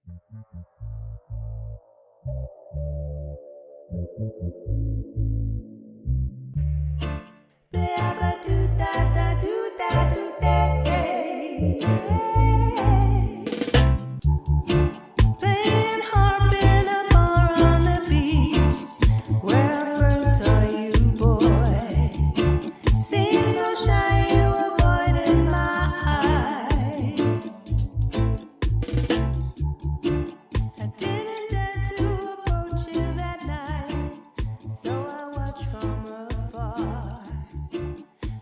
Playing harp in a bar on the beach, where I first saw you, boy. Seemed so shy, you avoided my eye. I didn't dare to approach you that night, so I watched from afar.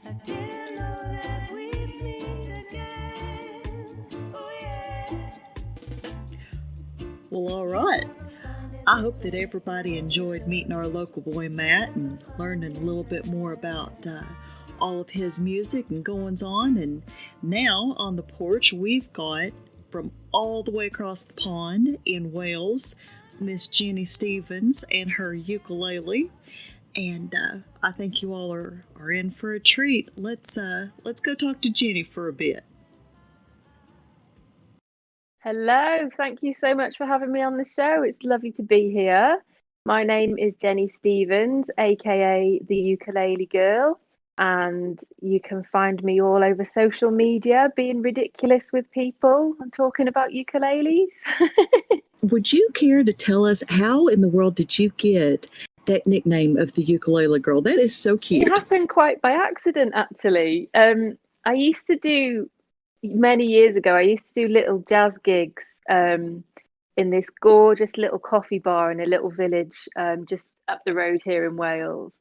I didn't know that we'd meet again. Oh yeah. Well, all right. I hope that everybody enjoyed meeting our local boy Matt and learning a little bit more about all of his music and goings on. And now on the porch, we've got from all the way across the pond in Wales, Miss Jenny Stevens and her ukulele. And I think you all are in for a treat. Let's go talk to Jenny for a bit. Hello, thank you so much for having me on the show. It's lovely to be here. My name is Jenny Stevens, aka the Ukulele Girl, and you can find me all over social media being ridiculous with people and talking about ukuleles. Would you care to tell us how in the world did you get that nickname of the Ukulele Girl? That is so cute. It happened quite by accident, actually. I used to do many years ago, I used to do little jazz gigs in this gorgeous little coffee bar in a little village just up the road here in Wales.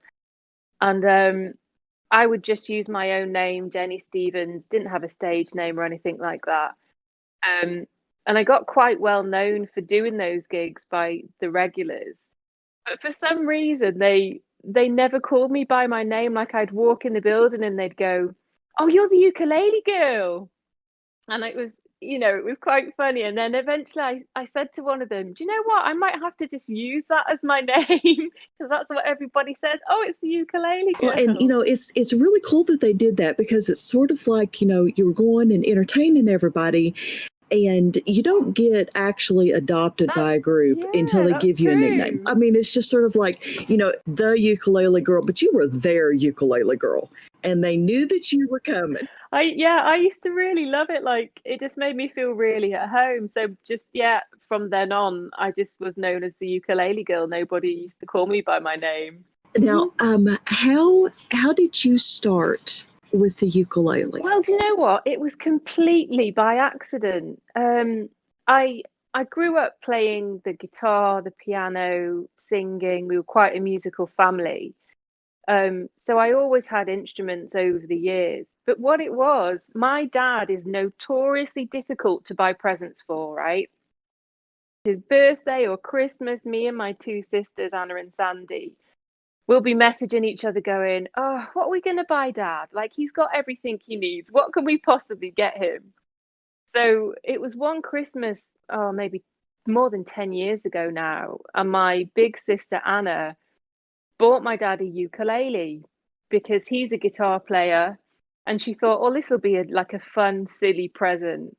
And I would just use my own name, Jenny Stevens, didn't have a stage name or anything like that. And I got quite well known for doing those gigs by the regulars. But for some reason, they never called me by my name. Like I'd walk in the building and they'd go, "Oh, you're the ukulele girl." And it was, it was quite funny. And then eventually I said to one of them, "Do you know what? I might have to just use that as my name because that's what everybody says. Oh, it's the ukulele girl." Well, and it's really cool that they did that because it's sort of like, you're going and entertaining everybody. And you don't get actually adopted by a group until they give you a nickname. I mean, it's just sort of like, the ukulele girl, but you were their ukulele girl and they knew that you were coming. I used to really love it. Like it just made me feel really at home. So just, from then on, I just was known as the ukulele girl. Nobody used to call me by my name. Now, how did you start with the ukulele? Well, do you know what? It was completely by accident. I grew up playing the guitar, the piano, singing. We were quite a musical family. So I always had instruments over the years. But what it was, my dad is notoriously difficult to buy presents for, right? His birthday or Christmas, me and my two sisters, Anna and Sandy, we'll be messaging each other going, "Oh, what are we going to buy, Dad? Like, he's got everything he needs. What can we possibly get him?" So it was one Christmas, oh, maybe more than 10 years ago now. And my big sister, Anna, bought my dad a ukulele because he's a guitar player. And she thought, "Oh, this will be like a fun, silly present."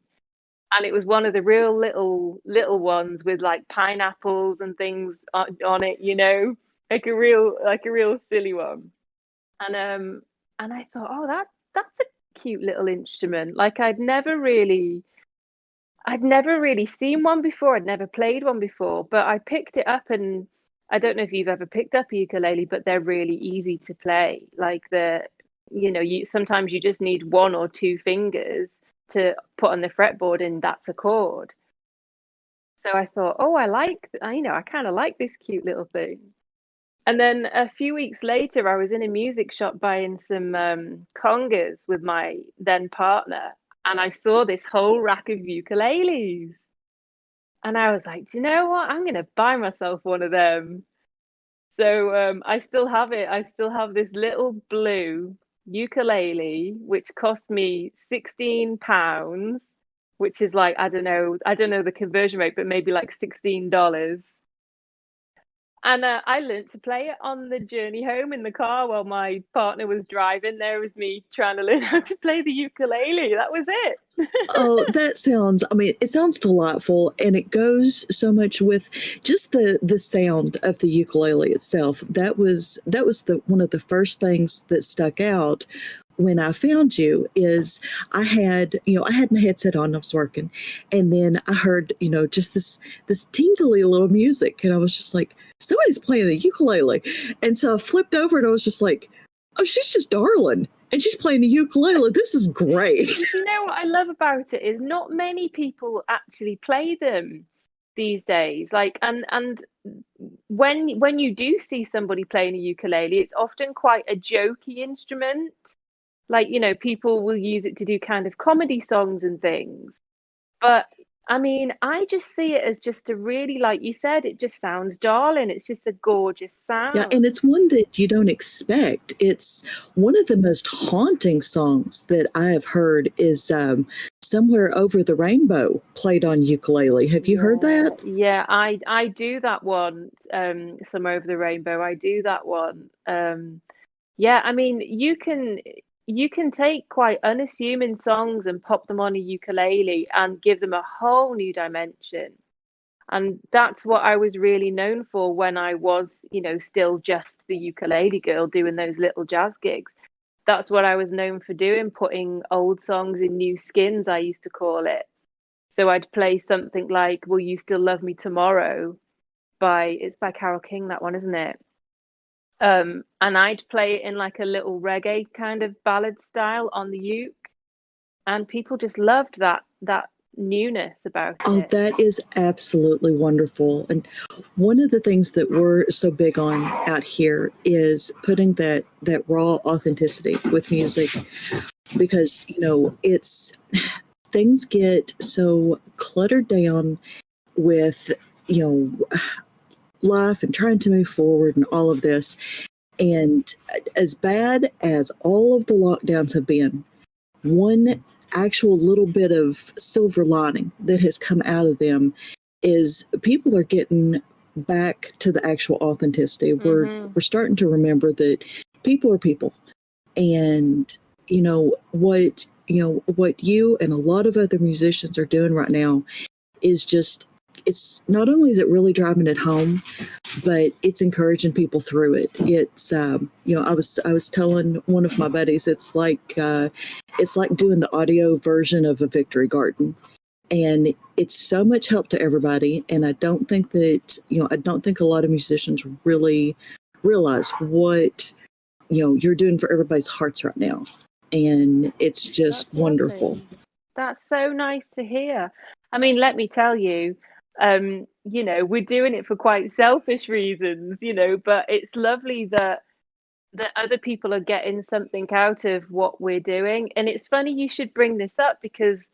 And it was one of the real little ones with like pineapples and things on it, like a real silly one. And I thought, "Oh, that's a cute little instrument." Like I'd never really seen one before. I'd never played one before, but I picked it up, and I don't know if you've ever picked up a ukulele, but they're really easy to play. Like sometimes you just need one or two fingers to put on the fretboard and that's a chord. So I thought, "Oh, I kind of like this cute little thing." And then a few weeks later, I was in a music shop buying some congas with my then partner, and I saw this whole rack of ukuleles. And I was like, "Do you know what? I'm going to buy myself one of them." So I still have it. I still have this little blue ukulele, which cost me £16, which is like, I don't know the conversion rate, but maybe like $16. And I learnt to play it on the journey home in the car while my partner was driving. There was me trying to learn how to play the ukulele. That was it. Oh, that sounds, I mean, it sounds delightful, and it goes so much with just the sound of the ukulele itself. That was the one of the first things that stuck out when I found you. Is I had my headset on, I was working, and then I heard, just this tingly little music, and I was just like, somebody's playing the ukulele. And so I flipped over and I was just like, oh, she's just darling. And she's playing the ukulele. This is great. You know what I love about it is not many people actually play them these days. Like, and when you do see somebody playing a ukulele, it's often quite a jokey instrument. Like, people will use it to do kind of comedy songs and things. But I mean, I just see it as just a really, like you said, it just sounds darling. It's just a gorgeous Yeah, and sound. it's one that you don't expect. It's one of the most haunting songs that I have heard is Somewhere Over the Rainbow, played on ukulele. Have you heard that? Yeah, I do that one. Some Over the Rainbow. I do that one. Yeah, I mean, you can take quite unassuming songs and pop them on a ukulele and give them a whole new dimension. And that's what I was really known for when I was, still just the ukulele girl doing those little jazz gigs. That's what I was known for doing, putting old songs in new skins, I used to call it. So I'd play something like Will You Still Love Me Tomorrow it's by Carole King, that one, isn't it? And I'd play it in like a little reggae kind of ballad style on the uke, and people just loved that newness about Oh, it. that is absolutely wonderful. And one of the things that we're so big on out here is putting that raw authenticity with music, because, it's things get so cluttered down with, you know, life and trying to move forward and all of this. And as bad as all of the lockdowns have been, one actual little bit of silver lining that has come out of them is people are getting back to the actual authenticity. We're starting to remember that people are people, and what you and a lot of other musicians are doing right now is just, it's not only is it really driving it home, but it's encouraging people through it. It's I was telling one of my buddies, it's like doing the audio version of a victory garden, and it's so much help to everybody. And I don't think a lot of musicians really realize what you're doing for everybody's hearts right now, and it's just That's wonderful. lovely. That's so nice to hear. I mean, let me tell you, we're doing it for quite selfish reasons, but it's lovely that other people are getting something out of what we're doing. And it's funny you should bring this up, because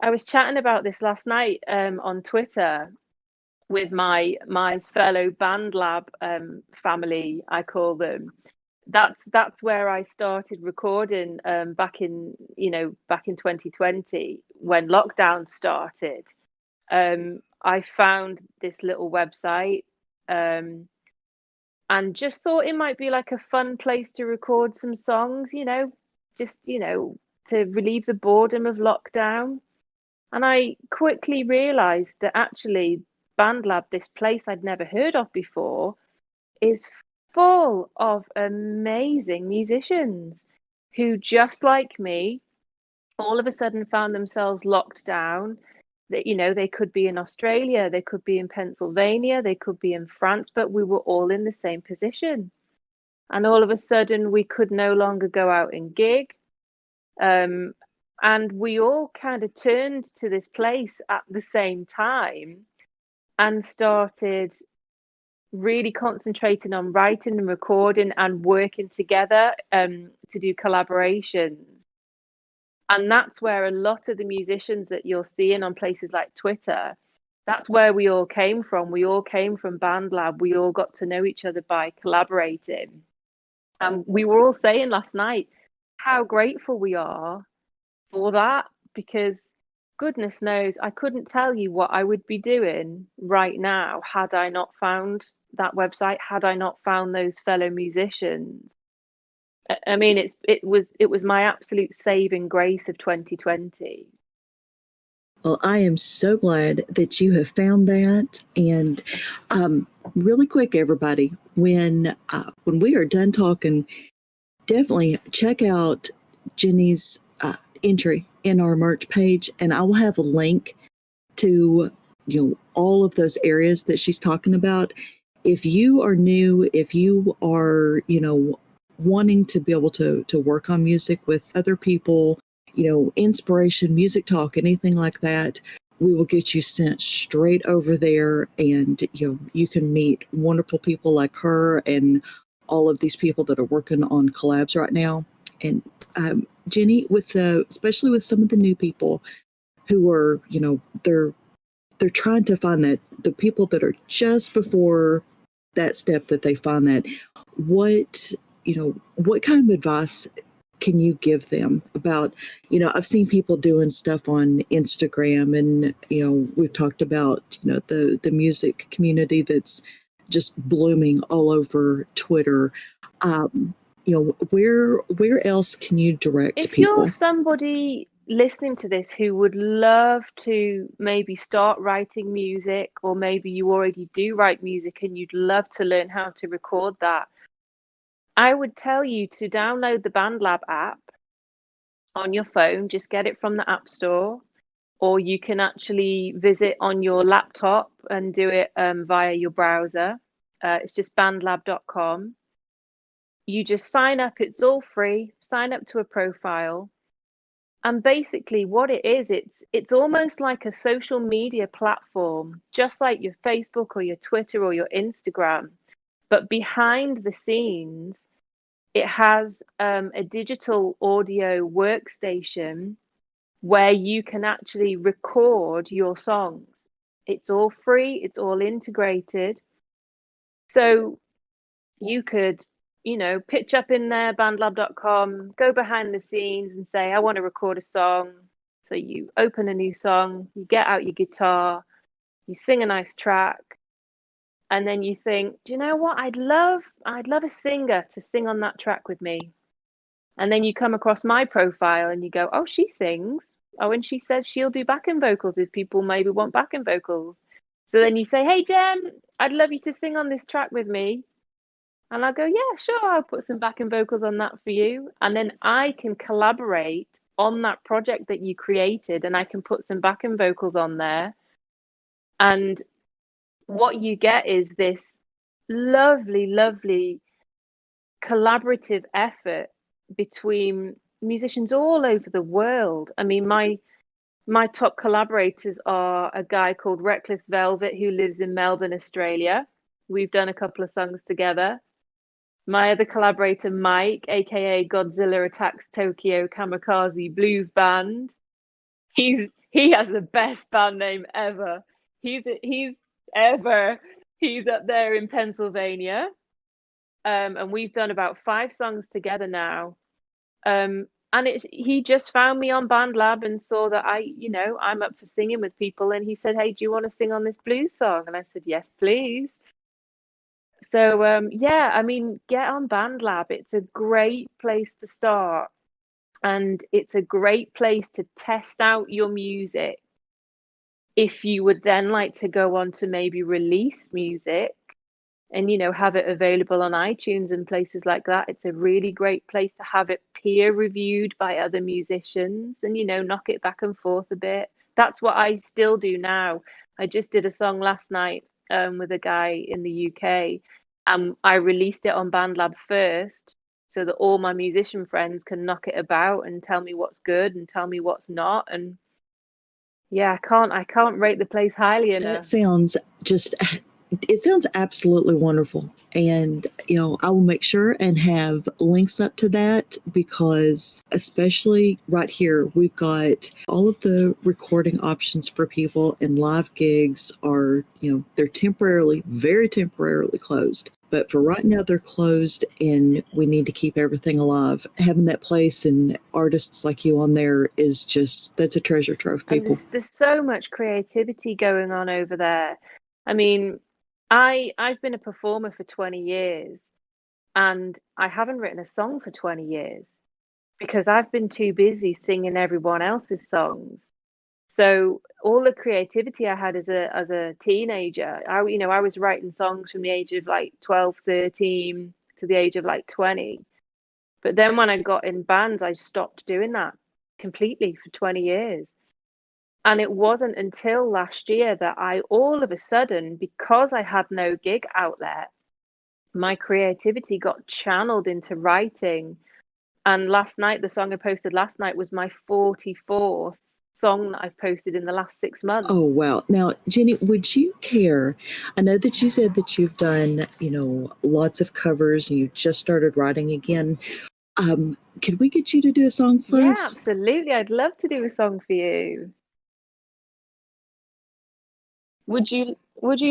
I was chatting about this last night on Twitter with my fellow Band Lab family, I call them. That's where I started recording back in 2020 when lockdown started. I found this little website, and just thought it might be like a fun place to record some songs, just to relieve the boredom of lockdown. And I quickly realized that actually BandLab, this place I'd never heard of before, is full of amazing musicians who, just like me, all of a sudden found themselves locked down. That they could be in Australia, they could be in Pennsylvania, they could be in France, but we were all in the same position. And all of a sudden, we could no longer go out and gig. And we all kind of turned to this place at the same time and started really concentrating on writing and recording and working together to do collaborations. And that's where a lot of the musicians that you're seeing on places like Twitter, that's where we all came from. We all came from BandLab. We all got to know each other by collaborating. And we were all saying last night how grateful we are for that, because goodness knows I couldn't tell you what I would be doing right now had I not found that website had I not found those fellow musicians. I mean, it was my absolute saving grace of 2020. Well, I am so glad that you have found that. And really quick, everybody, when we are done talking, definitely check out Jenny's entry in our merch page, and I will have a link to all of those areas that she's talking about. If you are new, if you are wanting to be able to work on music with other people, inspiration, music talk, anything like that, we will get you sent straight over there, and you can meet wonderful people like her and all of these people that are working on collabs right now. And Jenny, especially with some of the new people who are, they're trying to find that, the people that are just before that step that they find that, what kind of advice can you give them about, I've seen people doing stuff on Instagram, and we've talked about the music community that's just blooming all over Twitter. Where else can you direct If people? you're somebody listening to this who would love to maybe start writing music, or maybe you already do write music and you'd love to learn how to record that, I would tell you to download the BandLab app on your phone. Just get it from the App Store, or you can actually visit on your laptop and do it via your browser. It's just bandlab.com. You just sign up. It's all free. Sign up to a profile. And basically what it is, it's almost like a social media platform, just like your Facebook or your Twitter or your Instagram. But behind the scenes, it has a digital audio workstation where you can actually record your songs. It's all free, it's all integrated. So you could, pitch up in there, bandlab.com, go behind the scenes and say, I want to record a song. So you open a new song, you get out your guitar, you sing a nice track, and then you think, do you know what? I'd love a singer to sing on that track with me. And then you come across my profile and you go, oh, she sings. Oh, and she says she'll do backing vocals if people maybe want backing vocals. So then you say, hey, Jem, I'd love you to sing on this track with me. And I'll go, yeah, sure, I'll put some backing vocals on that for you. And then I can collaborate on that project that you created, and I can put some backing vocals on there. And what you get is this lovely, lovely collaborative effort between musicians all over the world. I mean, my top collaborators are a guy called Reckless Velvet who lives in Melbourne, Australia. We've done a couple of songs together. My other collaborator, Mike, aka Godzilla Attacks Tokyo Kamikaze Blues Band. He has the best band name ever. He's up there in Pennsylvania. And we've done about 5 songs together now. And he just found me on BandLab and saw that I'm up for singing with people, and he said, hey, do you want to sing on this blues song? And I said, yes, please. So yeah, I mean, get on BandLab. It's a great place to start, and it's a great place to test out your music. If you would then like to go on to maybe release music and have it available on iTunes and places like that, it's a really great place to have it peer reviewed by other musicians and knock it back and forth a bit. That's what I still do now. I just did a song last night with a guy in the UK. I released it on BandLab first so that all my musician friends can knock it about and tell me what's good and tell me what's not. And yeah, I can't rate the place highly enough. That sounds it sounds absolutely wonderful. And, I will make sure and have links up to that, because especially right here, we've got all of the recording options for people, and live gigs are, they're very temporarily closed. But for right now, they're closed, and we need to keep everything alive. Having that place and artists like you on there is that's a treasure trove, people. And there's so much creativity going on over there. I mean, I've been a performer for 20 years, and I haven't written a song for 20 years because I've been too busy singing everyone else's songs. So all the creativity I had as a teenager, I was writing songs from the age of like 12, 13 to the age of like 20. But then when I got in bands, I stopped doing that completely for 20 years. And it wasn't until last year that I all of a sudden, because I had no gig outlet, my creativity got channeled into writing. And last night, the song I posted last night was my 44th song that I've posted in the last 6 months. Oh, wow. Now, Jenny, would you care? I know that you said that you've done, lots of covers and you just started writing again. Could we get you to do a song for Yeah, us? absolutely. I'd love to do a song for you. Would you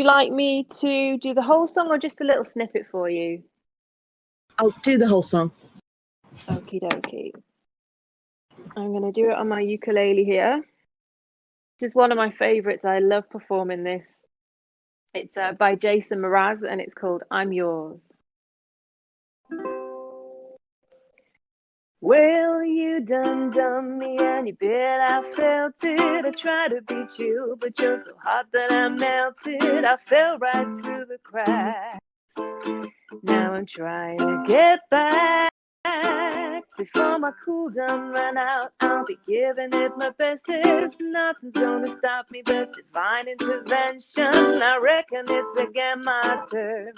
like me to do the whole song or just a little snippet for you? I'll do the whole song. Okie dokie. I'm gonna do it on my ukulele here. This is one of my favorites. I love performing this. It's by Jason Mraz and it's called I'm Yours. Well, you done me and you bet I felt it. I tried to beat you, but you're so hot that I melted. I fell right through the cracks. Now I'm trying to get back. Before my cool down run out, I'll be giving it my best. There's nothing's gonna stop me but divine intervention. I reckon it's again my turn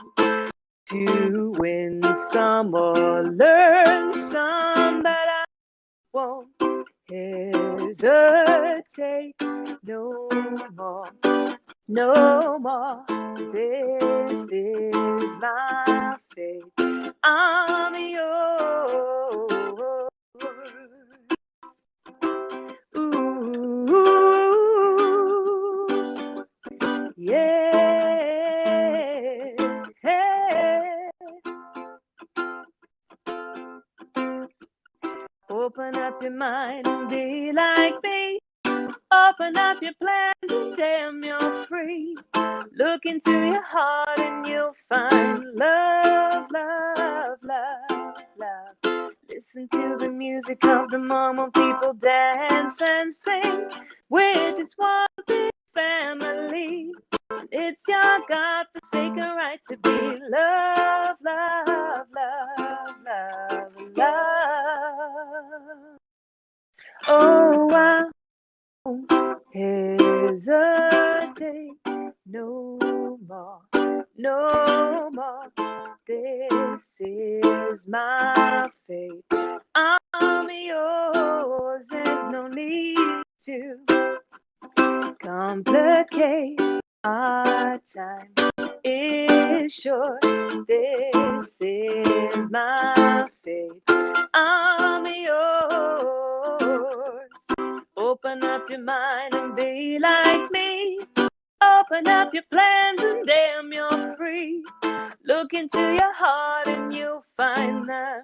to win some or learn some, but I won't hesitate no more, no more. This is my fate. I'm yours. Ooh, yeah. Open up your mind and be like me. Open up your plans and damn, you're free. Look into your heart and you'll find love, love, love, love. Listen to the music of the moment people dance and sing. We're just one big family. It's your God-forsaken right to be love, love, love, love, love. Oh, I won't hesitate no more, no more. This is my fate. I'm yours. There's no need to complicate. Our time is short. This is my fate. I'm yours. Open up your mind and be like me. Open up your plans and damn, you're free. Look into your heart and you'll find that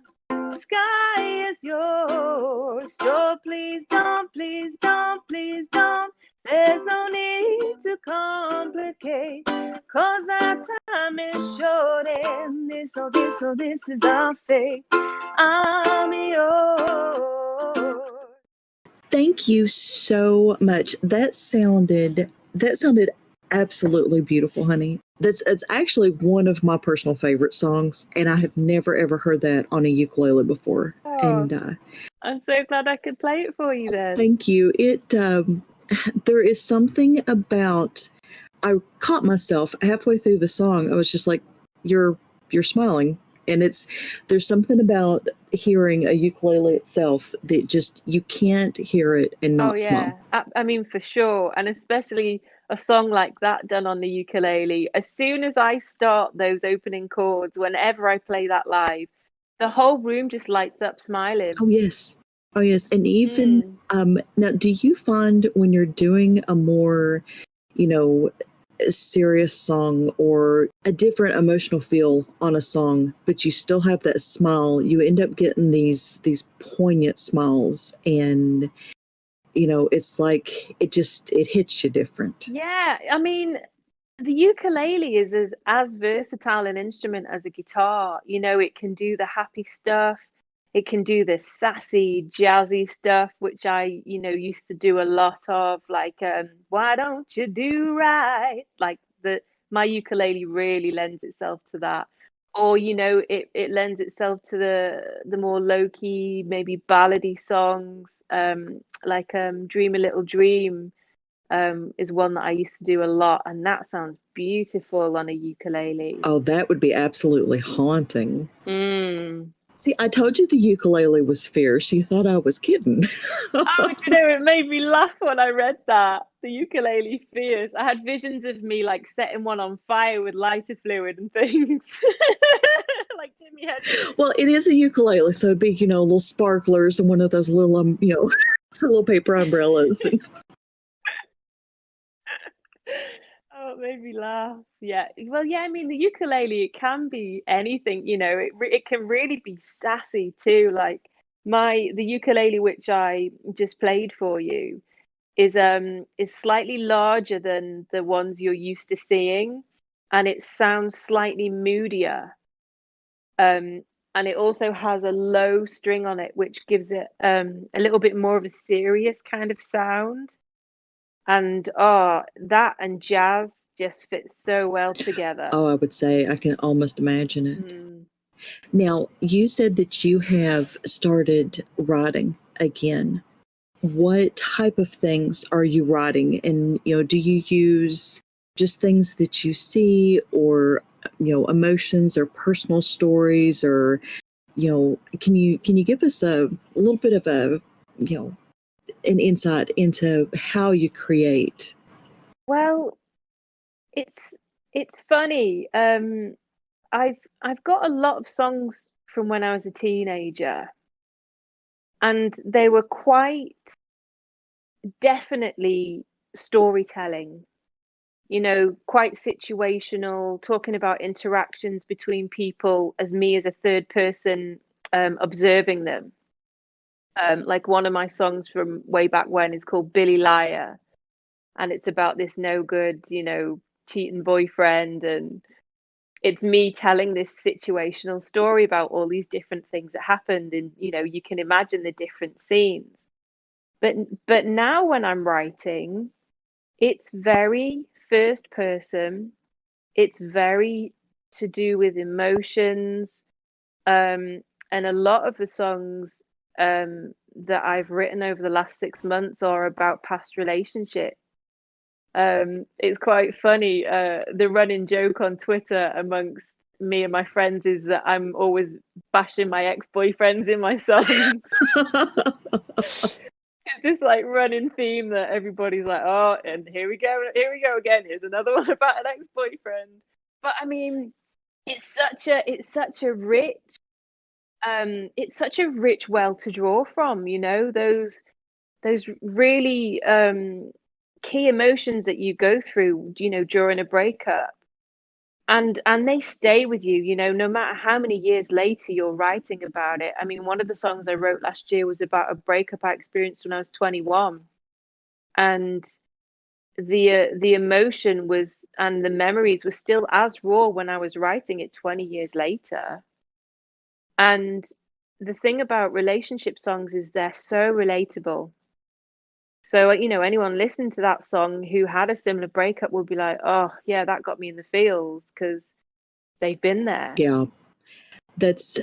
sky is yours. So please don't, please don't, please don't. There's no need to complicate, 'cause our time is short and this is our fate. I'm yours. Thank you so much. That sounded absolutely beautiful, honey. It's actually one of my personal favorite songs, and I have never ever heard that on a ukulele before. Oh, And I'm so glad I could play it for you then. thank you. There is something about. I caught myself halfway through the song. I was just like, "You're smiling," and there's something about hearing a ukulele itself that just you can't hear it and Oh not smile. yeah, I mean for sure, and especially a song like that done on the ukulele. As soon as I start those opening chords, whenever I play that live, the whole room just lights up smiling. Oh yes, oh yes, and even Mm. now, do you find when you're doing a more, you know, serious song or a different emotional feel on a song, but you still have that smile, you end up getting these poignant smiles, and it's like it hits you different. Yeah, I mean, The ukulele is as versatile an instrument as a guitar. You know, it can do the happy stuff. It can do the sassy, jazzy stuff, which I, used to do a lot of, like, why don't you do right? Like my ukulele really lends itself to that. Or, it lends itself to the more low-key, maybe ballady songs, like Dream a Little Dream is one that I used to do a lot, and that sounds beautiful on a ukulele. Oh, that would be absolutely haunting. Mm. See, I told you the ukulele was fierce. You thought I was kidding. Oh, do you know, it made me laugh when I read that. The ukulele fierce. I had visions of me like setting one on fire with lighter fluid and things. Like Jimi Hendrix. Well, it is a ukulele, so it'd be, little sparklers and one of those little, little paper umbrellas. Oh, it made me laugh. Yeah. Well, yeah, I mean, the ukulele, it can be anything, it can really be sassy too. Like the ukulele which I just played for you is slightly larger than the ones you're used to seeing, and it sounds slightly moodier. And it also has a low string on it, which gives it a little bit more of a serious kind of sound. And that and jazz just fit so well together. Oh, I would say I can almost imagine it. Mm. Now, you said that you have started writing again. What type of things are you writing? And, do you use just things that you see, or, emotions or personal stories, or, can you give us a little bit of an insight into how you create? Well, it's funny. I've got a lot of songs from when I was a teenager, and they were quite definitely storytelling, quite situational, talking about interactions between people as me as a third person, observing them. Like one of my songs from way back when is called Billy Liar, and it's about this no good, cheating boyfriend, and it's me telling this situational story about all these different things that happened, and you can imagine the different scenes. But now when I'm writing, it's very first person. It's very to do with emotions. And a lot of the songs that I've written over the last 6 months are about past relationships. It's quite funny. The running joke on Twitter amongst me and my friends is that I'm always bashing my ex-boyfriends in my songs. It's this like running theme that everybody's like, oh, and here we go again. Here's another one about an ex-boyfriend. But I mean, it's such a rich well to draw from, those really key emotions that you go through, during a breakup. And they stay with you, no matter how many years later you're writing about it. I mean, one of the songs I wrote last year was about a breakup I experienced when I was 21. And the emotion was, and the memories were still as raw when I was writing it 20 years later. And the thing about relationship songs is they're so relatable. So, anyone listening to that song who had a similar breakup will be like, oh, yeah, that got me in the feels because they've been there. Yeah, that's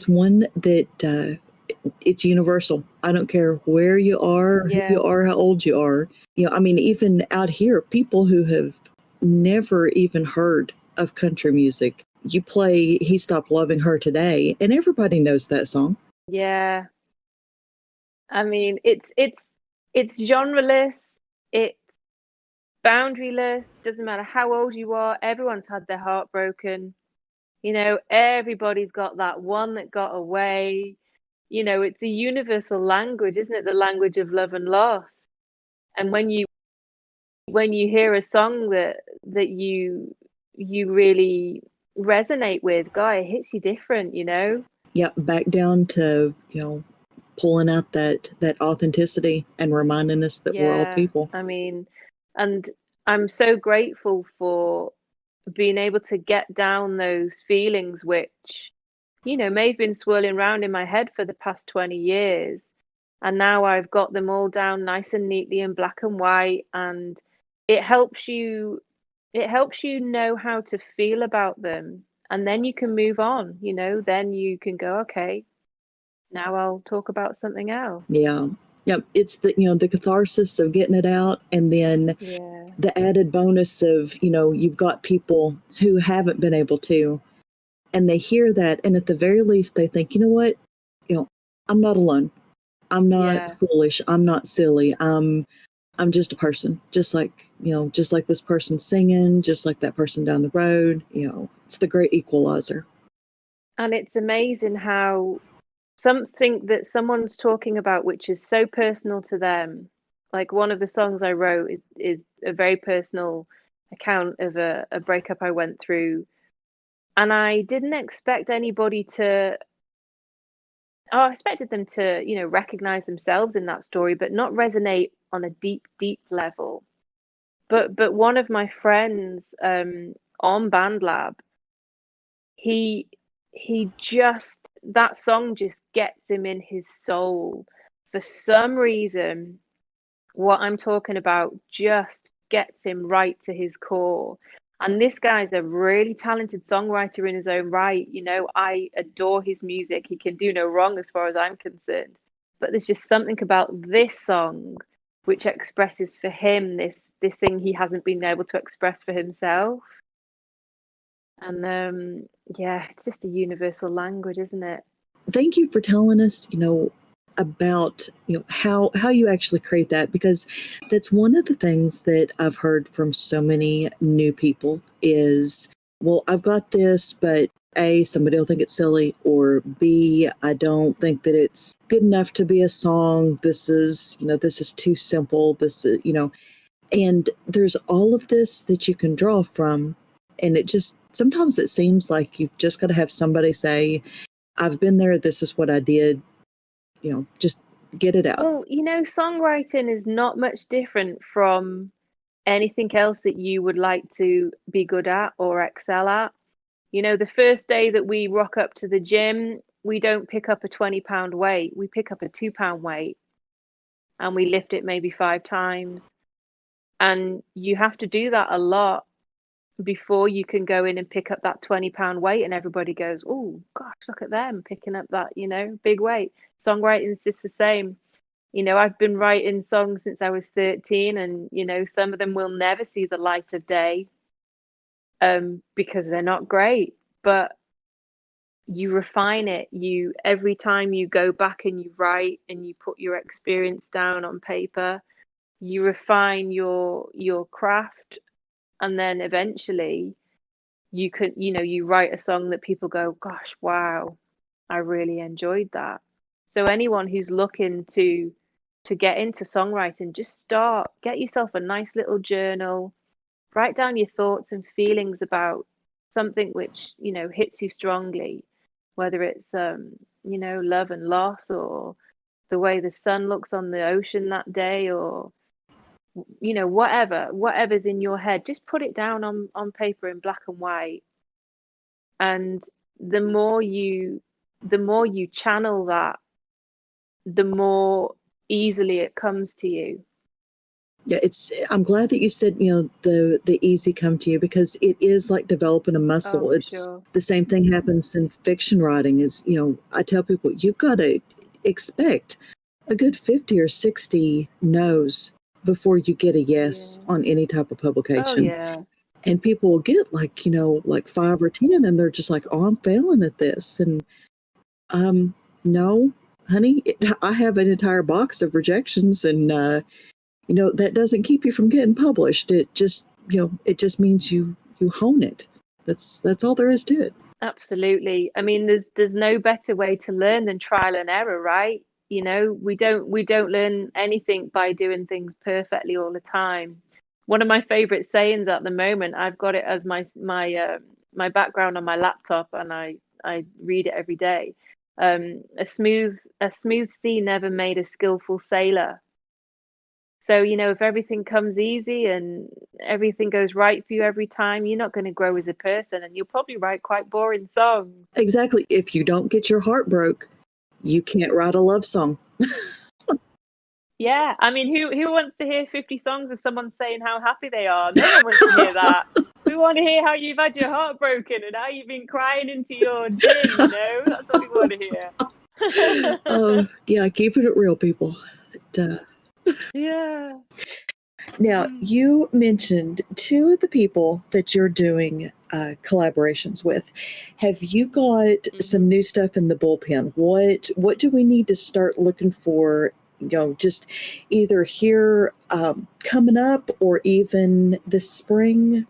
one that it's universal. I don't care where you are, who you are, how old you are. I mean, even out here, people who have never even heard of country music, you play He Stopped Loving Her Today, and everybody knows that song. Yeah. I mean, it's genreless, it's boundaryless, doesn't matter how old you are, everyone's had their heart broken. Everybody's got that one that got away. It's a universal language, isn't it? The language of love and loss. And when you hear a song that you really resonate with, God, it hits you different, Yeah, back down to, pulling out that authenticity and reminding us that we're all people. I mean, and I'm so grateful for being able to get down those feelings, which, may have been swirling around in my head for the past 20 years. And now I've got them all down nice and neatly in black and white. And it helps you, it helps you know how to feel about them. And then you can move on, then you can go, okay, now I'll talk about something else. Yeah. Yeah. It's the catharsis of getting it out, and then Yeah. the added bonus of, you've got people who haven't been able to, and they hear that, and at the very least they think, you know what, you know, I'm not alone. I'm not Yeah. foolish. I'm not silly. I'm just a person, just like this person singing, just like that person down the road. It's the great equalizer. And it's amazing how something that someone's talking about, which is so personal to them, like one of the songs I wrote is a very personal account of a breakup I went through. And I didn't expect anybody to, oh, I expected them to, recognize themselves in that story, but not resonate on a deep, deep level. But one of my friends on BandLab, he he just that song just gets him in his soul. For some reason, what I'm talking about just gets him right to his core. And this guy's a really talented songwriter in his own right. I adore his music. He can do no wrong as far as I'm concerned. But there's just something about this song which expresses for him this thing he hasn't been able to express for himself. And yeah, it's just a universal language, isn't it? Thank you for telling us, about how you actually create that, because that's one of the things that I've heard from so many new people is, well, I've got this, but A, somebody will think it's silly, or B, I don't think that it's good enough to be a song. This is too simple. This is, and there's all of this that you can draw from. And it just, sometimes it seems like you've just got to have somebody say, I've been there, this is what I did, just get it out. Well, songwriting is not much different from anything else that you would like to be good at or excel at. The first day that we rock up to the gym, we don't pick up a 20-pound weight, we pick up a 2-pound weight and we lift it maybe 5 times. And you have to do that a lot before you can go in and pick up that 20-pound weight and everybody goes, oh gosh, look at them picking up that big weight. Songwriting is just the same. I've been writing songs since I was 13, and some of them will never see the light of day because they're not great, but you refine it. Every time you go back and you write and you put your experience down on paper, you refine your craft, and then eventually you can you write a song that people go, gosh, wow, I really enjoyed that. So anyone who's looking to get into songwriting, just get yourself a nice little journal, write down your thoughts and feelings about something which hits you strongly, whether it's love and loss, or the way the sun looks on the ocean that day, or whatever's in your head. Just put it down on paper in black and white, and the more you channel that, the more easily it comes to you. Yeah, I'm glad that you said, the easy come to you, because it is like developing a muscle. Oh, for It's sure. the same thing happens in fiction writing is, I tell people, you've got to expect a good 50 or 60 no's before you get a yes Yeah. on any type of Oh, publication. yeah. And people will get like, like 5 or 10, and they're just like, oh, I'm failing at this. And no, honey, I have an entire box of rejections, and that doesn't keep you from getting published. It just, it just means you hone it. That's all there is to it. Absolutely. I mean, there's no better way to learn than trial and error, right? We don't learn anything by doing things perfectly all the time. One of my favorite sayings at the moment, I've got it as my background on my laptop, and I read it every day. A smooth sea never made a skillful sailor. So, if everything comes easy and everything goes right for you every time, you're not going to grow as a person, and you'll probably write quite boring songs. Exactly. If you don't get your heart broke, you can't write a love song. Yeah, I mean, who wants to hear 50 songs of someone saying how happy they are? No one wants to hear that. We want to hear how you've had your heart broken and how you've been crying into your gin, That's what we want to hear. Oh, yeah, keeping it real, people. Duh. Yeah. Now, you mentioned two of the people that you're doing collaborations with. Have you got some new stuff in the bullpen? What do we need to start looking for? Just either here coming up or even this spring.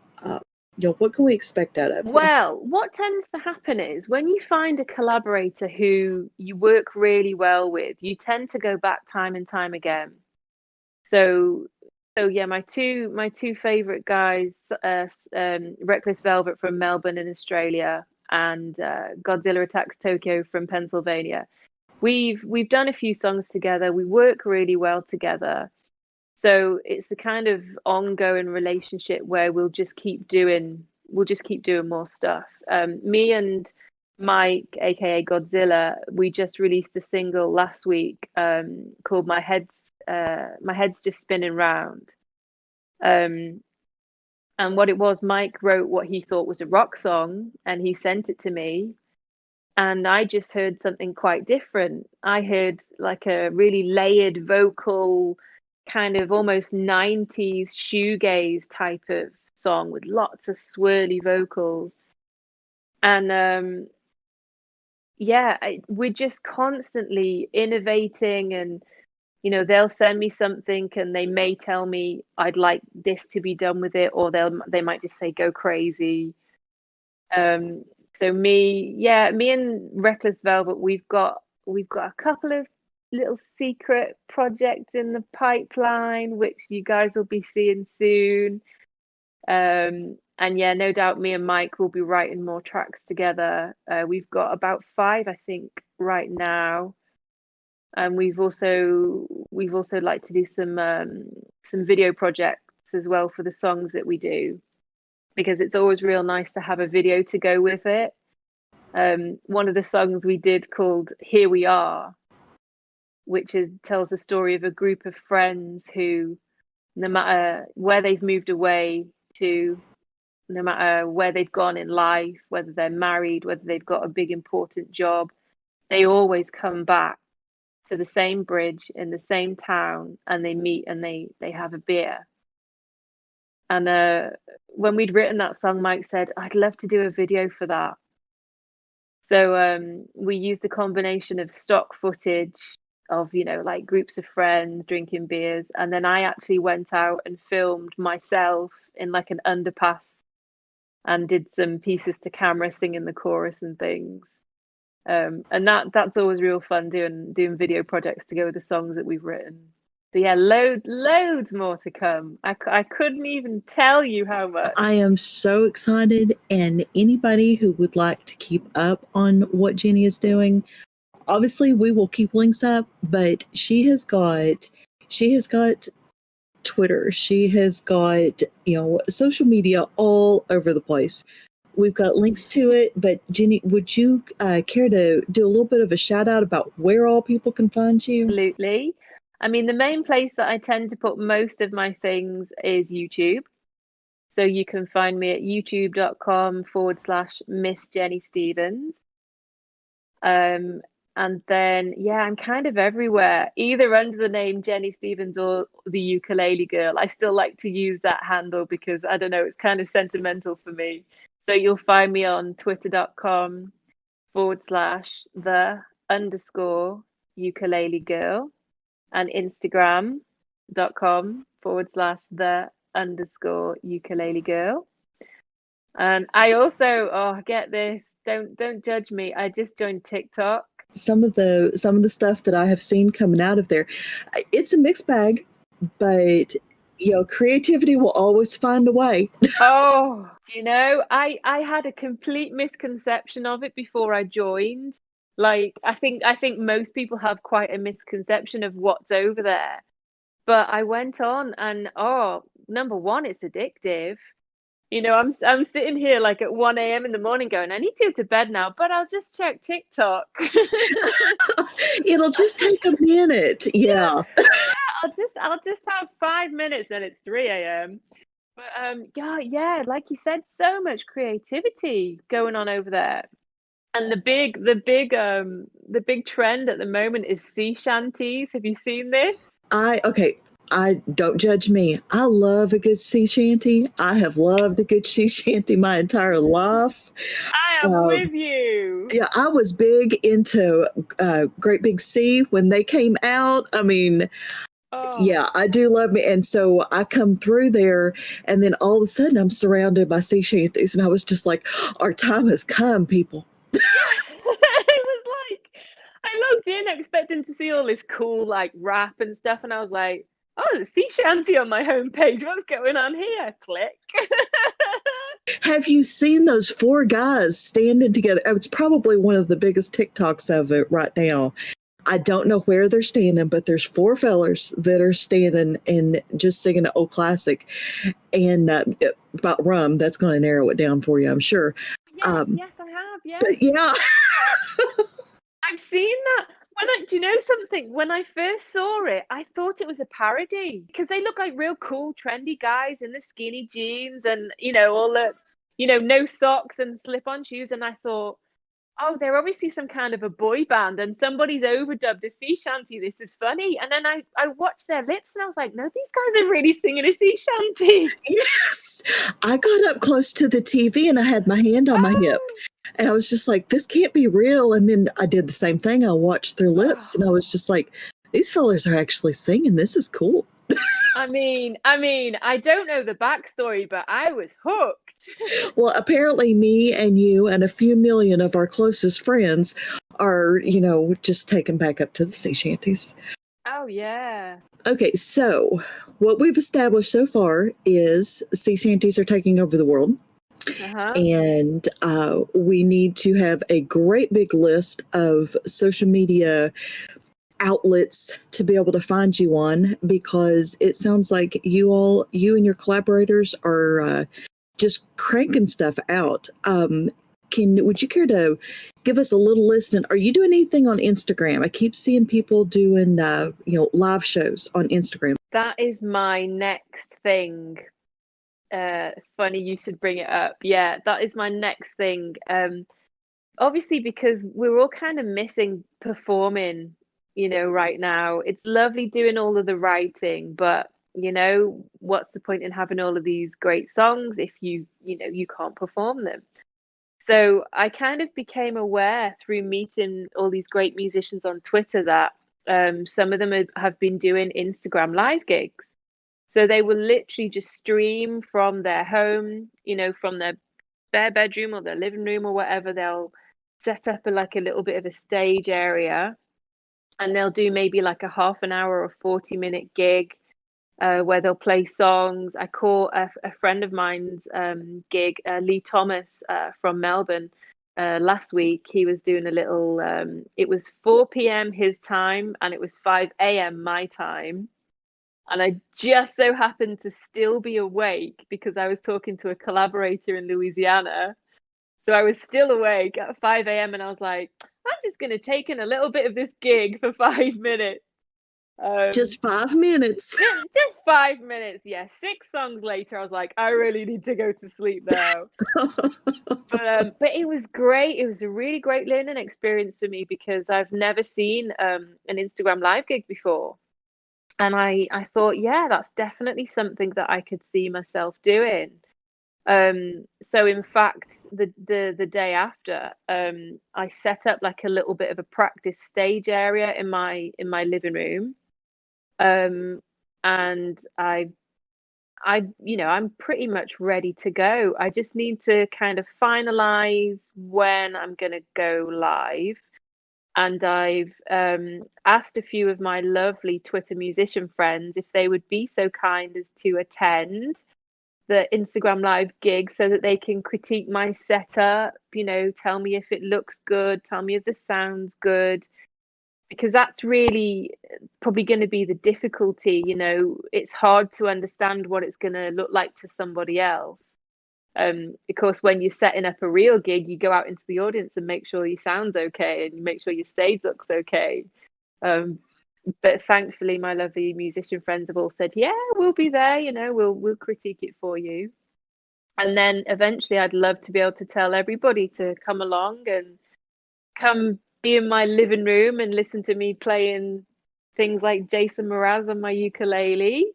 What can we expect out of you? Well, what tends to happen is when you find a collaborator who you work really well with, you tend to go back time and time again. So yeah, my two favorite guys, Reckless Velvet from Melbourne in Australia and Godzilla Attacks Tokyo from Pennsylvania. We've done a few songs together. We work really well together. So it's the kind of ongoing relationship where we'll just keep doing more stuff. Me and Mike, aka Godzilla, we just released a single last week called My Head's Just Spinning Round. And what it was, Mike wrote what he thought was a rock song and he sent it to me. And I just heard something quite different. I heard like a really layered vocal, kind of almost 90s shoegaze type of song with lots of swirly vocals. And we're just constantly innovating, and they'll send me something and they may tell me I'd like this to be done with it, or they might just say go crazy. So me and Reckless Velvet, we've got a couple of little secret projects in the pipeline, which you guys will be seeing soon. And yeah, no doubt me and Mike will be writing more tracks together. We've got about 5, I think, right now. And we've also like to do some video projects as well for the songs that we do, because it's always real nice to have a video to go with it. One of the songs we did called Here We Are, which tells the story of a group of friends who, no matter where they've moved away to, no matter where they've gone in life, whether they're married, whether they've got a big important job, they always come back to the same bridge in the same town, and they meet and they have a beer. And when we'd written that song, Mike said, I'd love to do a video for that. So we used a combination of stock footage of, like groups of friends drinking beers. And then I actually went out and filmed myself in like an underpass and did some pieces to camera singing the chorus and things. And that's always real fun doing video projects to go with the songs that we've written. So yeah, loads more to come. I couldn't even tell you how much. I am so excited, and anybody who would like to keep up on what Jenny is doing, obviously we will keep links up, but she has got Twitter, she has got social media all over the place. We've got links to it, but Jenny, would you care to do a little bit of a shout out about where all people can find you? Absolutely. I mean, the main place that I tend to put most of my things is YouTube. So you can find me at youtube.com/Miss Jenny Stevens. And then, yeah, I'm kind of everywhere, either under the name Jenny Stevens or the Ukulele Girl. I still like to use that handle because, I don't know, it's kind of sentimental for me. So you'll find me on twitter.com/the_ukulele girl and instagram.com/the_ukulele girl. And I also, get this, don't judge me, I just joined TikTok. Some of the stuff that I have seen coming out of there, it's a mixed bag, but creativity will always find a way. Oh, do you know, I had a complete misconception of it before I joined. Like, I think most people have quite a misconception of what's over there. But I went on and number one, it's addictive. I'm sitting here like at 1 a.m. in the morning going, I need to go to bed now, but I'll just check TikTok. It'll just take a minute. Yeah. I'll just have 5 minutes and it's 3 a.m. But yeah, like you said, so much creativity going on over there. And the big trend at the moment is sea shanties. Have you seen this? Okay. I don't judge me. I love a good sea shanty. I have loved a good sea shanty my entire life. I am Um, with you. yeah, I was big into Great Big Sea when they came out. I mean, Oh, yeah, I do love me. And so I come through there, and then all of a sudden I'm surrounded by sea shanties. And I was just like, our time has come, people. yeah. It was like I logged in expecting to see all this cool like rap and stuff, and I was like, oh, there's sea shanty on my homepage. What's going on here? Click. Have you seen those four guys standing together? Oh, it's probably one of the biggest TikToks of it right now. I don't know where they're standing, but there's four fellers that are standing and just singing an old classic. And about rum, that's going to narrow it down for you, I'm sure. Yes, I have. Yeah, But yeah, I've seen that. Do you know something? When I first saw it, I thought it was a parody because they look like real cool, trendy guys in the skinny jeans and all the no socks and slip-on shoes. And I thought, oh, they're obviously some kind of a boy band and somebody's overdubbed a sea shanty. This is funny. And then I watched their lips and I was like, no, these guys are really singing a sea shanty. yes. I got up close to the TV and I had my hand on my hip. And I was just like, this can't be real. And then I did the same thing. I watched their lips and I was just like, these fellas are actually singing. This is cool. I mean, I don't know the backstory, but I was hooked. Well, apparently me and you and a few million of our closest friends are, just taken back up to the sea shanties. Oh, yeah. Okay, so what we've established so far is sea shanties are taking over the world. Uh-huh. And we need to have a great big list of social media outlets to be able to find you on, because it sounds like you and your collaborators are just cranking stuff out. Would you care to give us a little list? And are you doing anything on Instagram? I keep seeing people doing live shows on Instagram. That is my next thing. Funny you should bring it up. Yeah, that is my next thing. Obviously because we're all kind of missing performing, right now. It's lovely doing all of the writing, but what's the point in having all of these great songs if you can't perform them? So I kind of became aware through meeting all these great musicians on Twitter that some of them have been doing Instagram live gigs. So they will literally just stream from their home, from their spare bedroom or their living room or whatever. They'll set up a little bit of a stage area, and they'll do maybe like a half an hour or 40-minute gig where they'll play songs. I caught a friend of mine's gig, Lee Thomas from Melbourne, last week. He was doing a little, it was 4 p.m. his time and it was 5 a.m. my time. And I just so happened to still be awake because I was talking to a collaborator in Louisiana. So I was still awake at 5 a.m. and I was like, I'm just going to take in a little bit of this gig for 5 minutes. Just 5 minutes. Just 5 minutes. Yeah. 6 songs later, I was like, I really need to go to sleep now. But it was great. It was a really great learning experience for me because I've never seen an Instagram live gig before. And I thought, yeah, that's definitely something that I could see myself doing. So in fact, the day after, I set up like a little bit of a practice stage area in my living room. And I'm pretty much ready to go. I just need to kind of finalize when I'm gonna go live. And I've asked a few of my lovely Twitter musician friends if they would be so kind as to attend the Instagram live gig so that they can critique my setup, tell me if it looks good, tell me if the sound's good. because that's really probably going to be the difficulty. It's hard to understand what it's going to look like to somebody else. Of course, when you're setting up a real gig, you go out into the audience and make sure your sound's okay and you make sure your stage looks okay. But thankfully, my lovely musician friends have all said, "Yeah, we'll be there. We'll critique it for you." And then eventually, I'd love to be able to tell everybody to come along and come be in my living room and listen to me playing things like Jason Mraz on my ukulele,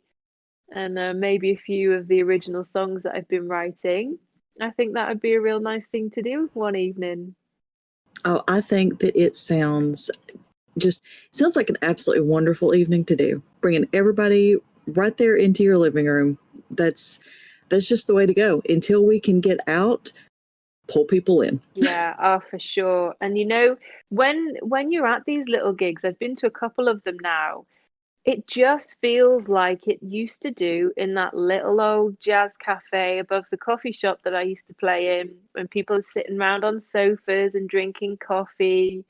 and maybe a few of the original songs that I've been writing. I think that would be a real nice thing to do one evening. Oh, I think that it sounds like an absolutely wonderful evening to do. Bringing everybody right there into your living room. That's just the way to go. Until we can get out, pull people in. Yeah, oh, for sure. And when you're at these little gigs, I've been to a couple of them now. It just feels like it used to do in that little old jazz cafe above the coffee shop that I used to play in, when people are sitting around on sofas and drinking coffee.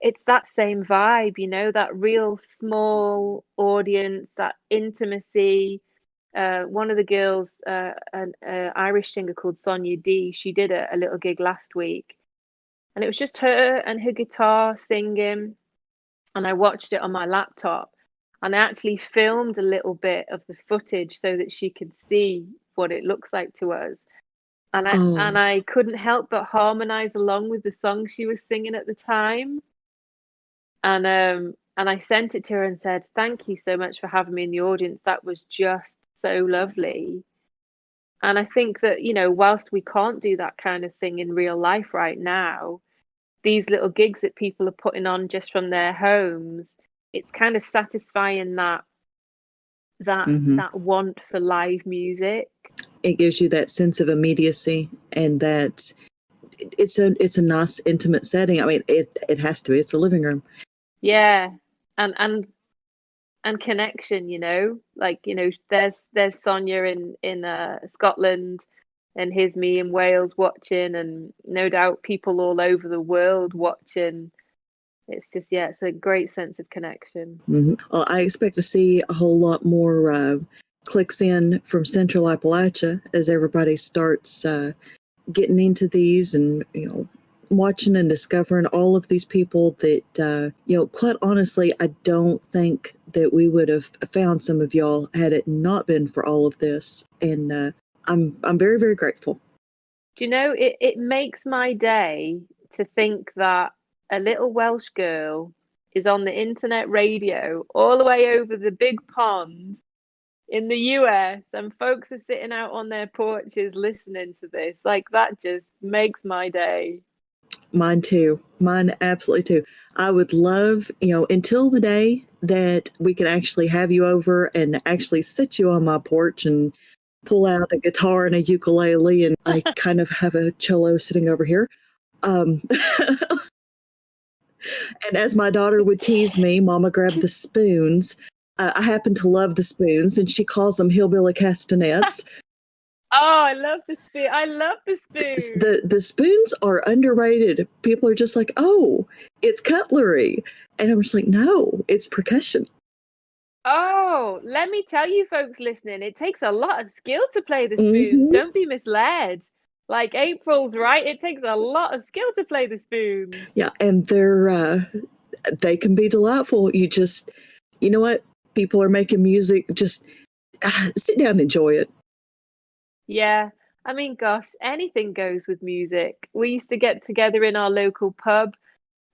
It's that same vibe, that real small audience, that intimacy. One of the girls, an Irish singer called Sonia D, she did a little gig last week, and it was just her and her guitar singing. And I watched it on my laptop, and I actually filmed a little bit of the footage so that she could see what it looks like to us. And I couldn't help but harmonize along with the song she was singing at the time. And I sent it to her and said, "Thank you so much for having me in the audience. That was just so lovely." And I think that, whilst we can't do that kind of thing in real life right now, these little gigs that people are putting on just from their homes, it's kind of satisfying that want for live music. It gives you that sense of immediacy, and that it's a nice intimate setting. I mean, it has to be. It's a living room. Yeah, and connection. There's Sonia in Scotland, and here's me in Wales watching, and no doubt people all over the world watching. It's just, it's a great sense of connection. Mm-hmm. Well, I expect to see a whole lot more clicks in from Central Appalachia as everybody starts getting into these, and watching and discovering all of these people that quite honestly, I don't think that we would have found some of y'all had it not been for all of this. And I'm very, very grateful. Do you know, it makes my day to think that a little Welsh girl is on the internet radio all the way over the big pond in the US, and folks are sitting out on their porches listening to this. Like, that just makes my day. Mine too. Mine absolutely too. I would love, until the day that we can actually have you over and actually sit you on my porch and pull out a guitar and a ukulele, and I kind of have a cello sitting over here. And as my daughter would tease me, Mama grabbed the spoons. I happen to love the spoons, and she calls them hillbilly castanets. Oh, I love the spoon. I love the spoon. The spoons are underrated. People are just like, "Oh, it's cutlery," and I'm just like, "No, it's percussion." Oh, let me tell you, folks listening, it takes a lot of skill to play the spoons. Mm-hmm. Don't be misled. Like, April's right. It takes a lot of skill to play the spoons. Yeah, and they can be delightful. You know what? People are making music. Just sit down and enjoy it. Yeah. I mean, gosh, anything goes with music. We used to get together in our local pub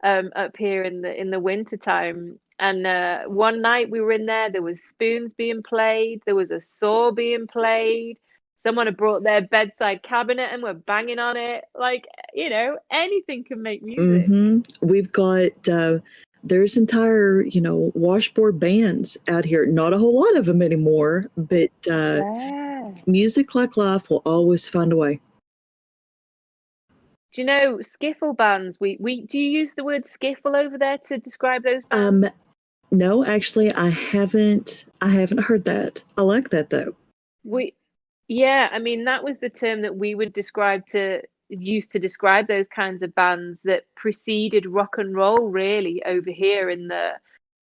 up here in the winter time. And one night we were in there was spoons being played. There was a saw being played. Someone had brought their bedside cabinet and were banging on it. Like, anything can make music. Mm-hmm. We've got, there's entire, washboard bands out here. Not a whole lot of them anymore, but music like life will always find a way. Do you know skiffle bands? We do you use the word skiffle over there to describe those bands? No, actually, I haven't heard that. I like that though. Yeah, I mean, that was the term that we would describe to used to describe those kinds of bands that preceded rock and roll really over here in the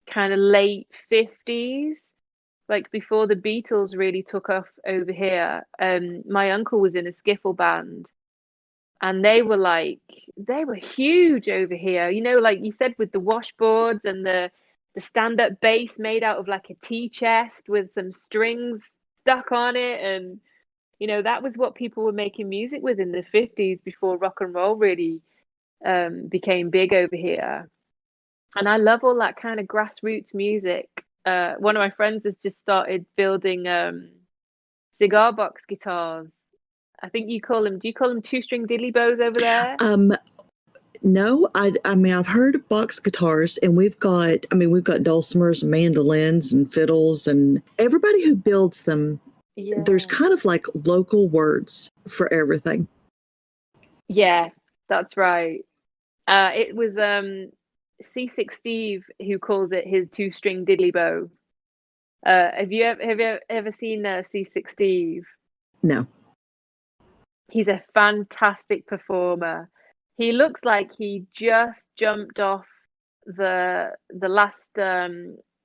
kind of late 50s, like before the Beatles really took off over here. My uncle was in a skiffle band, and they were huge over here. You know, like you said, with the washboards and the stand-up bass made out of like a tea chest with some strings stuck on it. And you know, that was what people were making music with in the 50s before rock and roll really became big over here. And I love all that kind of grassroots music. One of my friends has just started building cigar box guitars. I think you call them, do you call them two-string diddley bows over there? No, I mean, I've heard of box guitars, and we've got dulcimers and mandolins and fiddles, and everybody who builds them, Yeah. there's kind of like local words for everything. Yeah, that's right. It was C6 Steve who calls it his two-string diddley bow. Have you ever seen C6 Steve? No. He's a fantastic performer. He looks like he just jumped off the last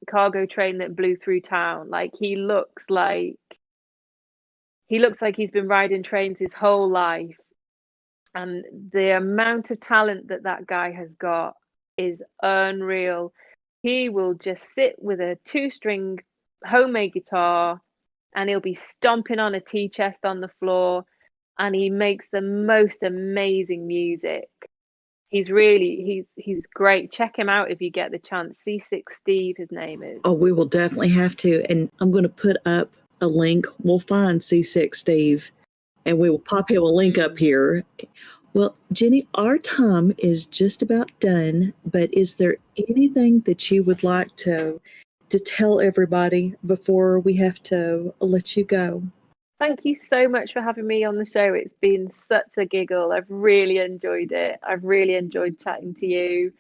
cargo train that blew through town. Like he looks like he's been riding trains his whole life. And the amount of talent that guy has got is unreal. He will just sit with a two-string homemade guitar, and he'll be stomping on a tea chest on the floor, and he makes the most amazing music. He's great. Check him out if you get the chance. C6 Steve, his name is. Oh, we will definitely have to. And I'm going to put up a link. We'll find C6 Steve, and we will pop him a link up here. Well, Jenny, our time is just about done, but is there anything that you would like to tell everybody before we have to let you go? Thank you so much for having me on the show. It's been such a giggle. I've really enjoyed it. I've really enjoyed chatting to you.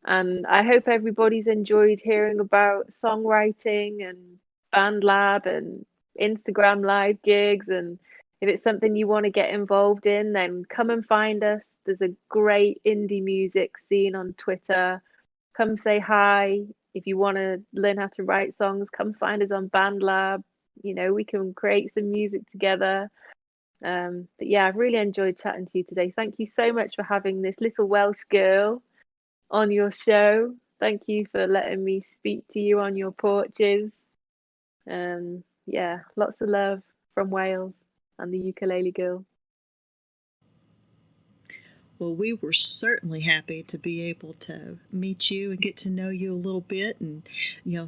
And I hope everybody's enjoyed hearing about songwriting and Band Lab and Instagram live gigs. And if it's something you want to get involved in, then come and find us. There's a great indie music scene on Twitter. Come say hi. If you want to learn how to write songs, come find us on Band Lab. You know, we can create some music together. But yeah, I've really enjoyed chatting to you today. Thank you so much for having this little Welsh girl on your show. Thank you for letting me speak to you on your porches. Yeah, lots of love from Wales and the Ukulele Girl. Well, we were certainly happy to be able to meet you and get to know you a little bit. And,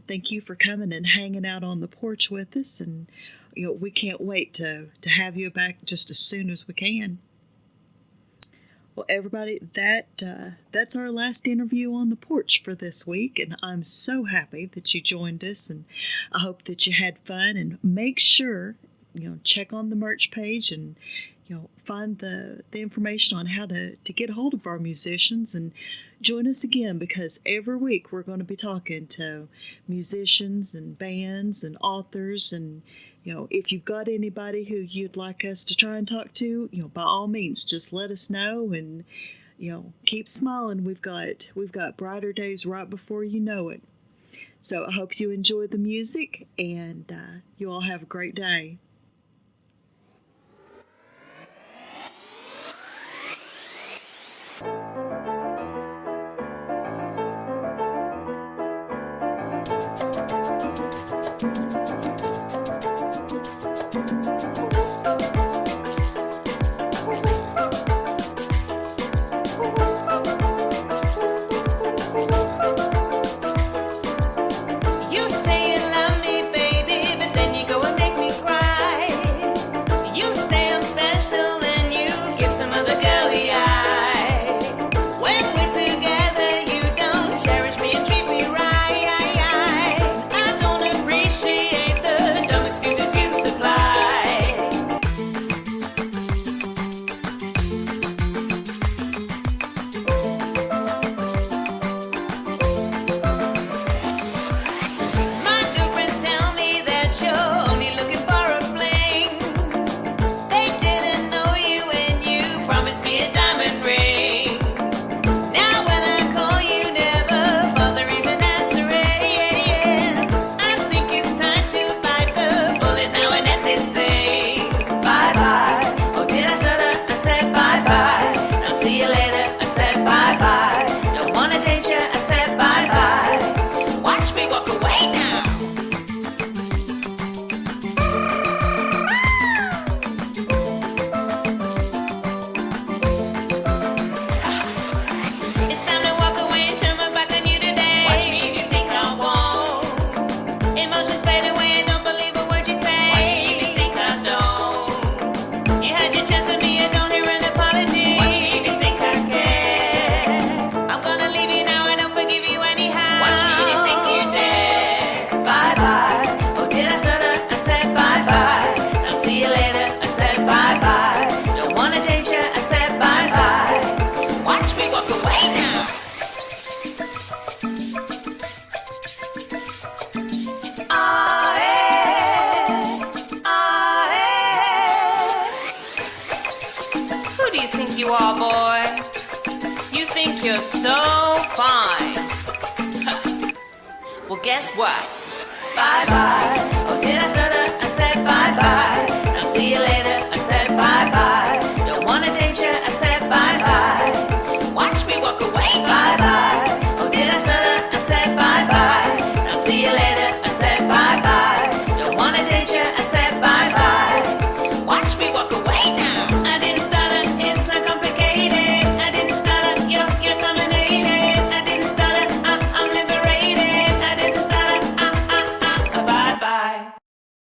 thank you for coming and hanging out on the porch with us. And, we can't wait to have you back just as soon as we can. Well, everybody, that's our last interview on the porch for this week. And I'm so happy that you joined us. And I hope that you had fun. And make sure, check on the merch page and find the information on how to get a hold of our musicians, and join us again, because every week we're going to be talking to musicians and bands and authors. And if you've got anybody who you'd like us to try and talk to, by all means, just let us know. And keep smiling. We've got brighter days right before you know it. So I hope you enjoy the music, and you all have a great day. You say you love me, baby, but then you go and make me cry. You say I'm special, then you give some other girl the eye. When we're together, you don't cherish me and treat me right. I don't appreciate the dumb excuses you supply. My good friends tell me that you're only looking for a fling. They didn't know you and you promised you think you are, boy? You think you're so fine. Well, guess what? Bye-bye. Oh, did I stutter? I said bye-bye.